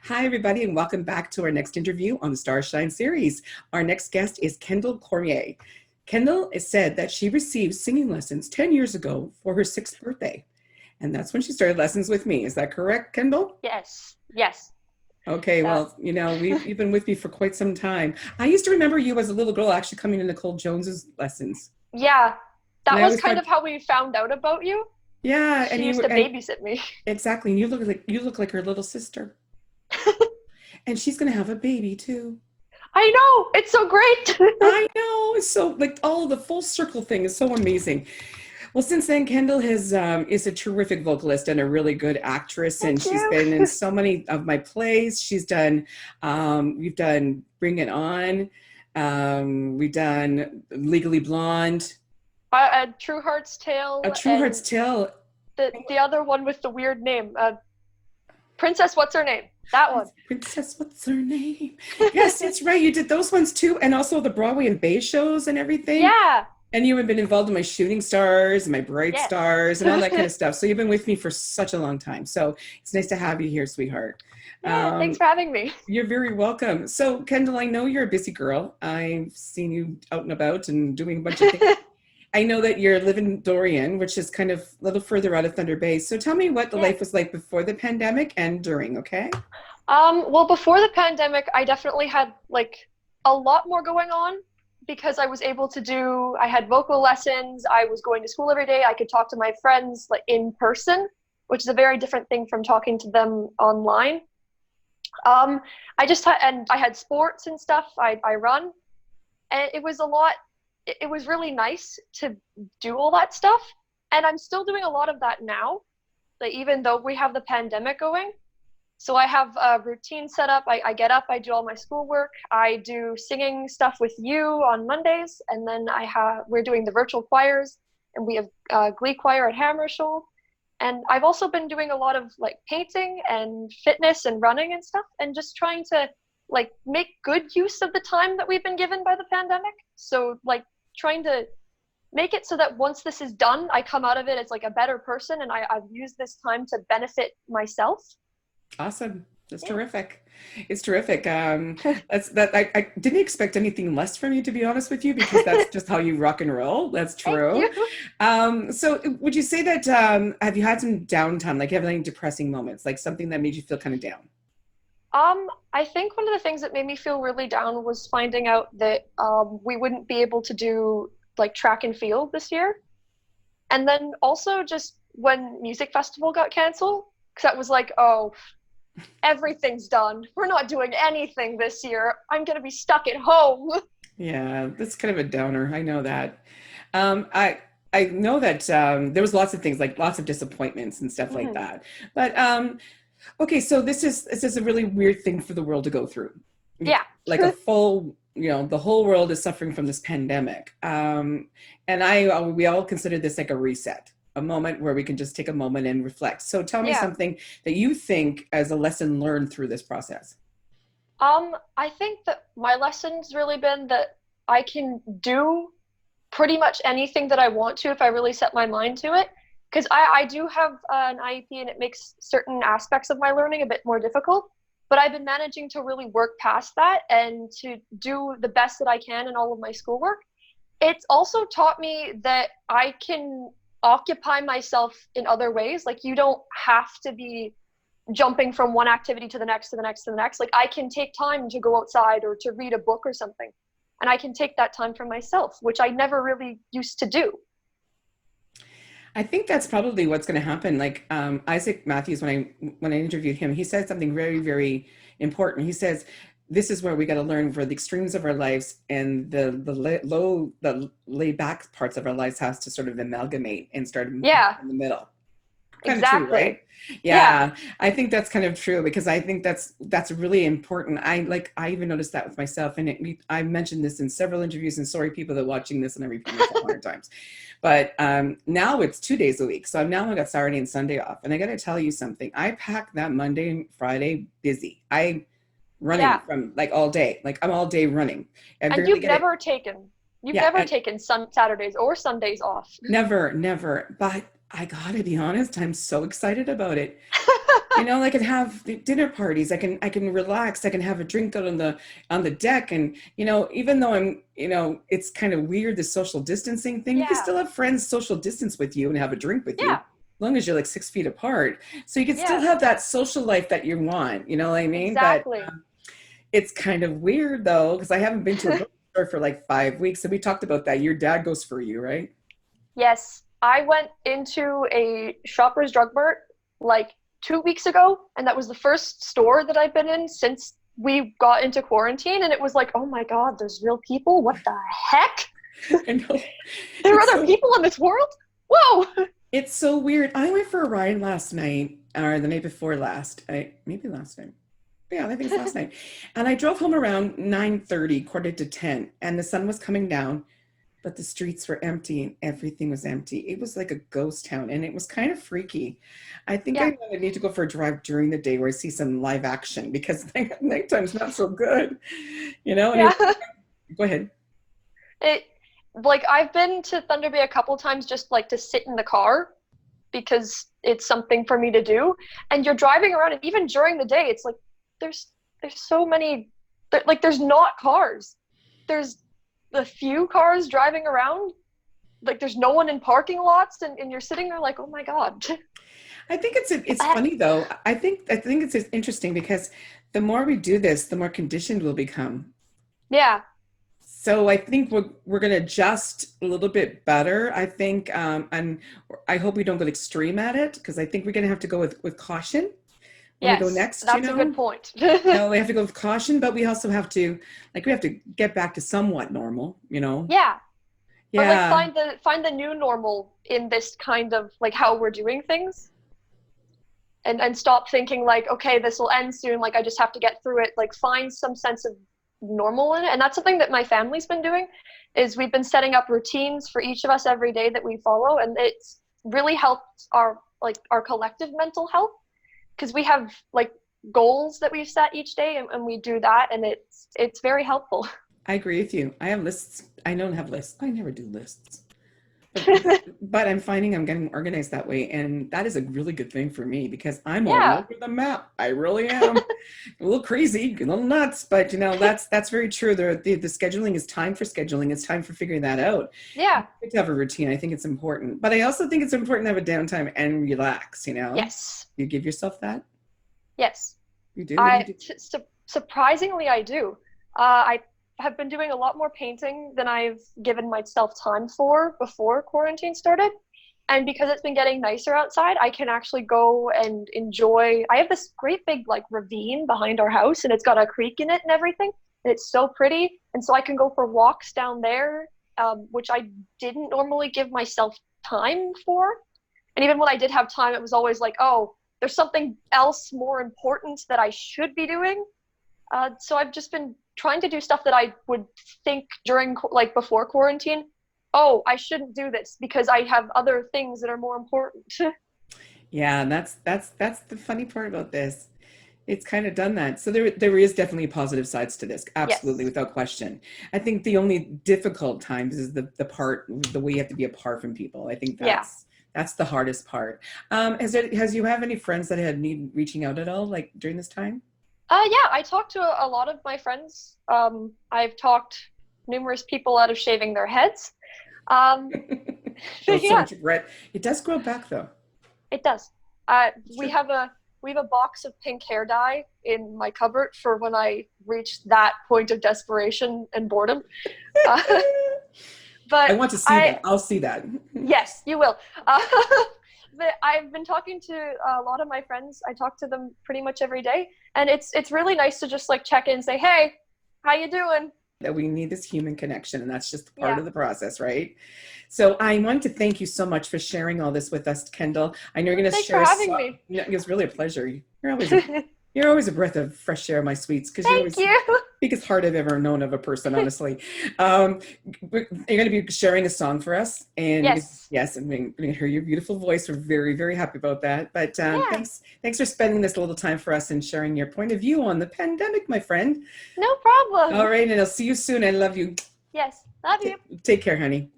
Hi, everybody, and welcome back to our next interview on the Starshine series. Our next guest is Kendall Cormier. Kendall has said that she received singing lessons 10 years ago for her sixth birthday. And that's when she started lessons with me. Is that correct, Kendall? Yes, yes. Okay, That well, you've been with me for quite some time. I used to remember you as a little girl actually coming to Nicole Jones's lessons. yeah, And that I was always kind thought, of how we found out about you. yeah, She used to and babysit me. exactly, and you look like her little sister. And she's gonna have a baby too. I know, it's so great. I know. It's so like all the full circle thing is so amazing. Well, since then, Kendall has is a terrific vocalist and a really good actress, and Thank she's you. been in so many of my plays. We've done Bring It On, we've done Legally Blonde, True Heart's A Tale, True Heart's and Tale. the other one with the weird name, Princess. What's her name? That one. Princess, what's her name? Yes, that's right. You did those ones too, and also the Broadway and Bay shows and everything. Yeah. And you have been involved in my Shooting Stars and my Bright Yes. Stars and all that kind of stuff. So you've been with me for such a long time. So it's nice to have you here, sweetheart. Yeah. Thanks Um, for having me. you're very welcome. So, Kendall, I know you're a busy girl. I've seen you out and about and doing a bunch of things. I know that you're living in Dorian, which is kind of a little further out of Thunder Bay. So tell me what the Yeah. life was like before the pandemic and during, okay? Well, before the pandemic, I definitely had like a lot more going on because I had vocal lessons, I was going to school every day, I could talk to my friends like in person, which is a very different thing from talking to them online. Um, and I had sports and stuff, I run, and it was a lot, it was really nice to do all that stuff. And I'm still doing a lot of that now, like, even though we have the pandemic going. So I have a routine set up. I get up, I do all my schoolwork, I do singing stuff with you on Mondays, and then we're doing the virtual choirs, and we have Glee choir at Hammersholt. And I've also been doing a lot of like painting and fitness and running and stuff, and just trying to like make good use of the time that we've been given by the pandemic. So like trying to make it so that once this is done, I come out of it as like a better person, and I've used this time to benefit myself. Awesome. That's Yeah. terrific. It's terrific. That's that. I didn't expect anything less from you, to be honest with you, because that's just how you rock and roll. That's Thank true. you. So would you say that have you had some downtime, like you have any depressing moments, like something that made you feel kind of down? I think one of the things that made me feel really down was finding out that we wouldn't be able to do like track and field this year. And then also just when music festival got canceled, because that was like, oh, everything's done. We're not doing anything this year. I'm gonna be stuck at home. Yeah, that's kind of a downer. I know that. I know that there was lots of things, like lots of disappointments and stuff like Mhm. that. But okay, so this is a really weird thing for the world to go through. Yeah. Like a full, the whole world is suffering from this pandemic. And we all consider this like a reset, a moment where we can just take a moment and reflect. So tell me Yeah. something that you think as a lesson learned through this process. I think that my lesson's really been that I can do pretty much anything that I want to if I really set my mind to it. Because I do have an IEP, and it makes certain aspects of my learning a bit more difficult. But I've been managing to really work past that and to do the best that I can in all of my schoolwork. It's also taught me that I can occupy myself in other ways. Like, you don't have to be jumping from one activity to the next, to the next, to the next. Like, I can take time to go outside or to read a book or something. And I can take that time for myself, which I never really used to do. I think that's probably what's going to happen. Like Isaac Mathews, when I interviewed him, he said something very, very important. He says, "This is where we got to learn where the extremes of our lives and the laid back parts of our lives has to sort of amalgamate and start in Yeah, the middle." Kind of true, exactly. right? Yeah. Yeah, I think that's kind of true because I think that's really important. I even noticed that with myself, and I mentioned this in several interviews. And sorry, people that are watching this, and I repeat myself 100 times. But now it's 2 days a week, so I got Saturday and Sunday off. And I got to tell you something. I pack that Monday and Friday busy. I running Yeah. from like all day, like I'm all day running. I And barely get it. you've Yeah, never taken some Saturdays or Sundays off. never, never. But I gotta be honest, I'm so excited about it. You know, I can have dinner parties. I can relax. I can have a drink out on the deck. And, you know, even though it's kind of weird, the social distancing thing, you can Yeah. still have friends social distance with you and have a drink with you, Yeah. as long as you're like 6 feet apart. So you can still Yeah. have that social life that you want, you know what I mean? But Exactly. it's kind of weird though, because I haven't been to a bookstore for like 5 weeks. And we talked about that. Your dad goes for you, right? Yes, I went into a Shoppers Drug Mart like 2 weeks ago, and that was the first store that I've been in since we got into quarantine. And it was like, oh my God, there's real people. What the heck? I know. There are It's other so people in this world? Whoa! it's so weird. I went for a ride last night, or the night before last. Maybe last night. Yeah, I think it's last night. And I drove home around 9:30, quarter to 10, and the sun was coming down, but the streets were empty and everything was empty. It was like a ghost town and it was kind of freaky. I think Yeah, I need to go for a drive during the day where I see some live action because nighttime's not so good, you know? And yeah. go ahead. It like I've been to Thunder Bay a couple times just like to sit in the car because it's something for me to do. And you're driving around, and even during the day, it's like there's there's so many like there's not cars. There's a few cars driving around. Like there's no one in parking lots, and you're sitting there like, oh my God. I think it's funny though. I think it's interesting because the more we do this, the more conditioned we'll become. Yeah, So I think we're going to adjust a little bit better. I think, and I hope we don't go extreme at it because I think we're going to have to go with caution when we go yes, next. You that's a good know, point. we have to go with caution, but we also have to we have to get back to somewhat normal. You know, Yeah, or like yeah. find the new normal in this kind of like how we're doing things. And stop thinking like, okay, this will end soon, like I just have to get through it. Like find some sense of normal in it. And that's something that my family's been doing, is we've been setting up routines for each of us every day that we follow, and it's really helped our collective mental health, because we have like goals that we've set each day, and we do that, and it's very helpful. I agree with you. I have lists. I don't have lists. I never do lists. But I'm finding I'm getting organized that way, and that is a really good thing for me because I'm all Yeah. over the map. I really am. A little crazy, a little nuts, but you know that's very true. The scheduling is time for scheduling. It's time for figuring that out. Yeah. To have a routine, I think it's important, but I also think it's important to have a downtime and relax. You know, Yes. you give yourself that. Yes. You do. What do you do? Surprisingly, I do. I have been doing a lot more painting than I've given myself time for before quarantine started. And because it's been getting nicer outside, I can actually go and enjoy. I have this great big like ravine behind our house, and it's got a creek in it and everything. And it's so pretty. And so I can go for walks down there, which I didn't normally give myself time for. And even when I did have time, it was always like, oh, there's something else more important that I should be doing. So I've just been trying to do stuff that I would think during like before quarantine, oh, I shouldn't do this because I have other things that are more important. Yeah, and that's the funny part about this. It's kind of done that. So there is definitely positive sides to this, absolutely, Yes. without question. I think the only difficult times is the way you have to be apart from people. I think Yeah. that's the hardest part. Has you have any friends that had need reaching out at all, like during this time? Yeah, I talked to a lot of my friends. I've talked numerous people out of shaving their heads. Um, Oh, so yeah, much regret. It does grow back though. it does. We Sure. have a box of pink hair dye in my cupboard for when I reach that point of desperation and boredom. Uh, I but want to see I that. I'll see that. Yes, you will. But I've been talking to a lot of my friends. I talk to them pretty much every day, and it's really nice to just like check in and say, "Hey, how you doing?" That we need this human connection, and that's just part Yeah. of the process, right? So I want to thank you so much for sharing all this with us, Kendall. I know you're going to Thanks for share a having song. me. Yeah, it was really a pleasure. You're always a breath of fresh air, my sweets, because you're Thank always you. biggest heart I've ever known of a person, honestly. You're going to be sharing a song for us, and Yes. yes, and we're going to hear your beautiful voice. We're very, very happy about that. But Yeah. thanks for spending this little time for us and sharing your point of view on the pandemic, my friend. No All problem. right, and I'll see you soon. I love you. Yes. Love you. Take care, honey.